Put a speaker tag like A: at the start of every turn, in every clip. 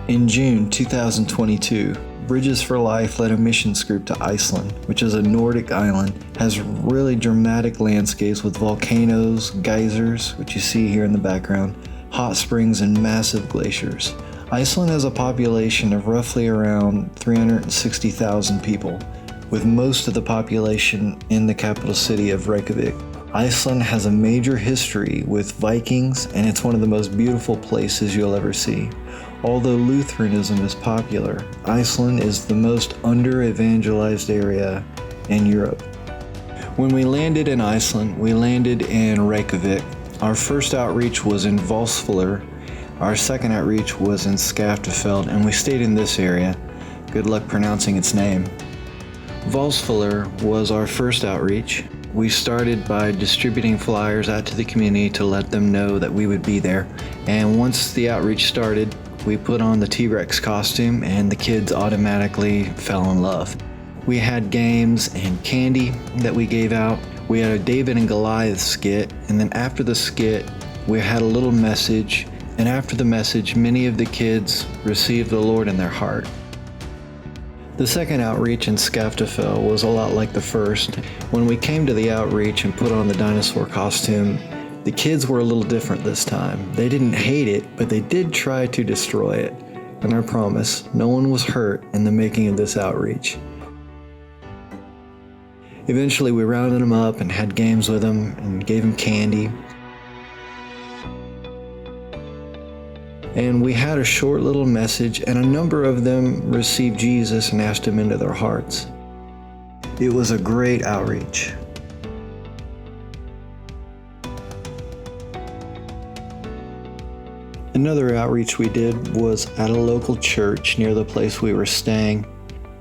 A: In June 2022, Bridges for Life led a missions group to Iceland, which is a Nordic island, has really dramatic landscapes with volcanoes, geysers, which you see here in the background, hot springs, and massive glaciers. Iceland has a population of roughly around 360,000 people, with most of the population in the capital city of Reykjavik. Iceland has a major history with Vikings, and it's one of the most beautiful places you'll ever see. Although Lutheranism is popular, Iceland is the most under-evangelized area in Europe. When we landed in Iceland, we landed in Reykjavik. Our first outreach was in Volsfjörður. Our second outreach was in Skaftafell, and we stayed in this area. Good luck pronouncing its name. Volsfjörður was our first outreach. We started by distributing flyers out to the community to let them know that we would be there. And once the outreach started, we put on the T-Rex costume and the kids automatically fell in love. We had games and candy that we gave out. We had a David and Goliath skit, and then after the skit, we had a little message, and after the message, many of the kids received the Lord in their heart. The second outreach in Skaftafell was a lot like the first. When we came to the outreach and put on the dinosaur costume, the kids were a little different this time. They didn't hate it, but they did try to destroy it. And I promise, no one was hurt in the making of this outreach. Eventually, we rounded them up and had games with them and gave them candy. And we had a short little message, and a number of them received Jesus and asked him into their hearts. It was a great outreach. Another outreach we did was at a local church near the place we were staying.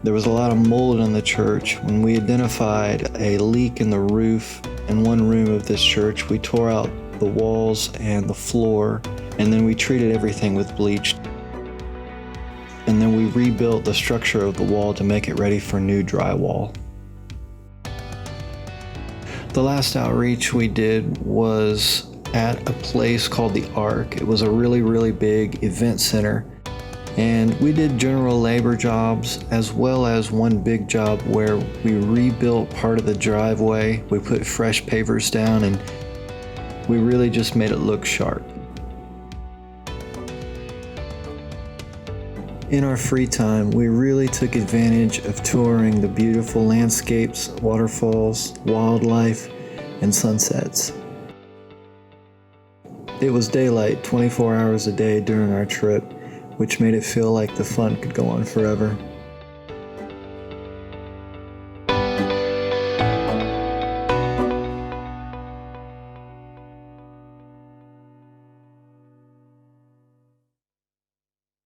A: There was a lot of mold in the church. When we identified a leak in the roof in one room of this church, we tore out the walls and the floor, and then we treated everything with bleach. And then we rebuilt the structure of the wall to make it ready for new drywall. The last outreach we did was at a place called the Ark. It was a really big event center, and we did general labor jobs as well as one big job where we rebuilt part of the driveway. We put fresh pavers down, and we really just made it look sharp. In our free time, we really took advantage of touring the beautiful landscapes, waterfalls, wildlife, and sunsets. It was daylight 24 hours a day during our trip, which made it feel like the fun could go on forever.